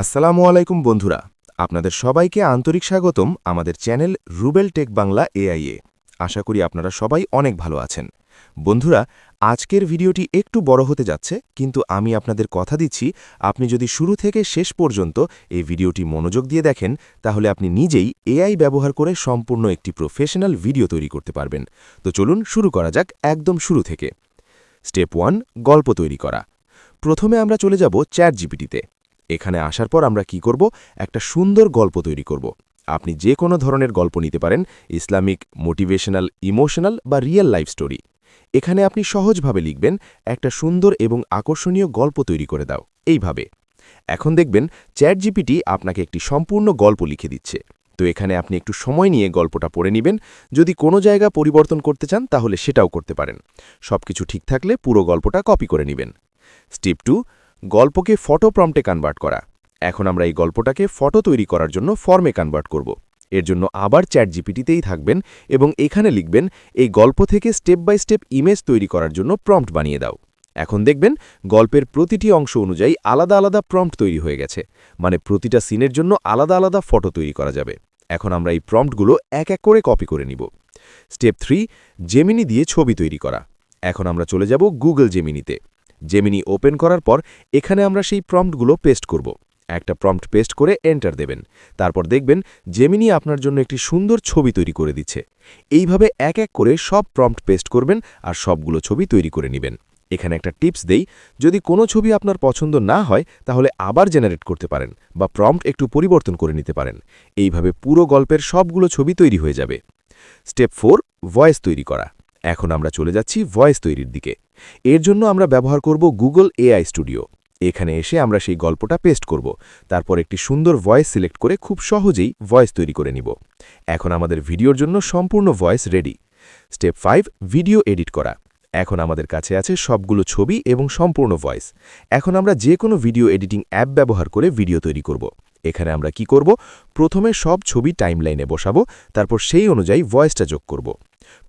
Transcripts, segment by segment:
আসসালামু আলাইকুম বন্ধুরা, আপনাদের সবাইকে আন্তরিক স্বাগতম আমাদের চ্যানেল রুবেল টেক বাংলা এআইয়ে। আশা করি আপনারা সবাই অনেক ভালো আছেন। বন্ধুরা, আজকের ভিডিওটি একটু বড় হতে যাচ্ছে, কিন্তু আমি আপনাদের কথা দিচ্ছি, আপনি যদি শুরু থেকে শেষ পর্যন্ত এই ভিডিওটি মনোযোগ দিয়ে দেখেন, তাহলে আপনি নিজেই এআই ব্যবহার করে সম্পূর্ণ একটি প্রফেশনাল ভিডিও তৈরি করতে পারবেন। তো চলুন শুরু করা যাক একদম শুরু থেকে। স্টেপ 1, গল্প তৈরি করা। প্রথমে আমরা চলে যাব চ্যাটজিপিটিতে। এখানে আসার পর আমরা কি করব, একটা সুন্দর গল্প তৈরি করব। আপনি যে কোনো ধরনের গল্প নিতে পারেন, ইসলামিক, মোটিভেশনাল, ইমোশনাল বা রিয়েল লাইফ স্টোরি। এখানে আপনি সহজভাবে লিখবেন, একটা সুন্দর এবং আকর্ষণীয় গল্প তৈরি করে দাও, এইভাবে। এখন দেখবেন চ্যাটজিপিটি আপনাকে একটি সম্পূর্ণ গল্প লিখে দিচ্ছে। তো এখানে আপনি একটু সময় নিয়ে গল্পটা পড়ে নেবেন। যদি কোনো জায়গা পরিবর্তন করতে চান তাহলে সেটাও করতে পারেন। সবকিছু ঠিক থাকলে পুরো গল্পটা কপি করে নেবেন। স্টেপ 2, গল্পকে ফটো প্রম্পটে কনভার্ট করা। এখন আমরা এই গল্পটাকে ফটো তৈরি করার জন্য ফর্মে কনভার্ট করব। এর জন্য আবার চ্যাটজিপিটিতেই থাকবেন এবং এখানে লিখবেন, এই গল্প থেকে স্টেপ বাই স্টেপ ইমেজ তৈরি করার জন্য প্রম্পট বানিয়ে দাও। এখন দেখবেন গল্পের প্রতিটি অংশ অনুযায়ী আলাদা আলাদা প্রম্পট তৈরি হয়ে গেছে, মানে প্রতিটা সিনের জন্য আলাদা আলাদা ফটো তৈরি করা যাবে। এখন আমরা এই প্রম্পটগুলো এক এক করে কপি করে নিব। স্টেপ 3, জেমিনি দিয়ে ছবি তৈরি করা। এখন আমরা চলে যাব গুগল জেমিনিতে। জেমিনি ওপেন করার পর এখানে আমরা সেই প্রম্পটগুলো পেস্ট করব। একটা প্রম্পট পেস্ট করে এন্টার দেবেন। তারপর দেখবেন জেমিনি আপনার জন্য একটি সুন্দর ছবি তৈরি করে দিচ্ছে। এইভাবে এক এক করে সব প্রম্পট পেস্ট করবেন আর সবগুলো ছবি তৈরি করে নেবেন। এখানে একটা টিপস দেই, যদি কোনো ছবি আপনার পছন্দ না হয় তাহলে আবার জেনারেট করতে পারেন বা প্রম্পট একটু পরিবর্তন করে নিতে পারেন। এইভাবে পুরো গল্পের সবগুলো ছবি তৈরি হয়ে যাবে। স্টেপ 4, ভয়েস তৈরি করা। এখন আমরা চলে যাচ্ছি ভয়েস তৈরির দিকে। এর জন্য আমরা ব্যবহার করব গুগল এআই স্টুডিও। এখানে এসে আমরা সেই গল্পটা পেস্ট করব। তারপর একটি সুন্দর ভয়েস সিলেক্ট করে খুব সহজেই ভয়েস তৈরি করে নিব। এখন আমাদের ভিডিওর জন্য সম্পূর্ণ voice ready. Step 5, video edit করা। এখন আমাদের কাছে আছে সবগুলো ছবি এবং সম্পূর্ণ ভয়েস। এখন আমরা যে কোনো ভিডিও এডিটিং অ্যাপ ব্যবহার করে ভিডিও তৈরি করব। এখানে আমরা কি করব, প্রথমে সব ছবি টাইমলাইনে বসাবো, তারপর সেই অনুযায়ী ভয়েসটা যোগ করব।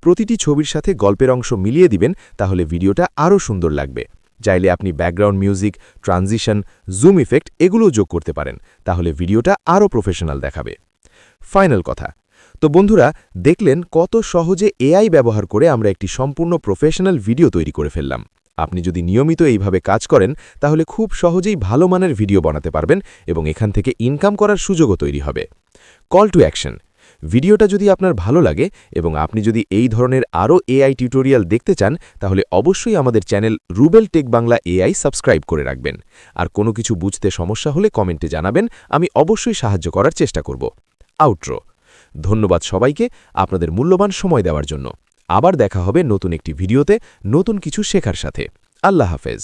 প্রতিটি ছবির সাথে গল্পের অংশ মিলিয়ে দিবেন, তাহলে ভিডিওটা আরও সুন্দর লাগবে। চাইলে আপনি background music, transition, zoom effect এগুলোও যোগ করতে পারেন, তাহলে ভিডিওটা আরও প্রফেশনাল দেখাবে। ফাইনাল কথা, তো বন্ধুরা, দেখলেন কত সহজে এআই ব্যবহার করে আমরা একটি সম্পূর্ণ প্রফেশনাল ভিডিও তৈরি করে ফেললাম। আপনি যদি নিয়মিত এইভাবে কাজ করেন তাহলে খুব সহজেই ভালো মানের ভিডিও বানাতে পারবেন এবং এখান থেকে ইনকাম করার সুযোগও তৈরি হবে। কল টু অ্যাকশন, ভিডিওটা যদি আপনার ভালো লাগে এবং আপনি যদি এই ধরনের আরও এআই টিউটোরিয়াল দেখতে চান তাহলে অবশ্যই আমাদের channel Rubel tech Bangla AI subscribe করে রাখবেন। আর কোনো কিছু বুঝতে সমস্যা হলে কমেন্টে জানাবেন, আমি অবশ্যই সাহায্য করার চেষ্টা করব। আউট্রো। ধন্যবাদ সবাইকে আপনাদের মূল্যবান সময় দেওয়ার জন্য। আবার দেখা হবে নতুন একটি ভিডিওতে নতুন কিছু শেখার সাথে। আল্লাহ হাফেজ।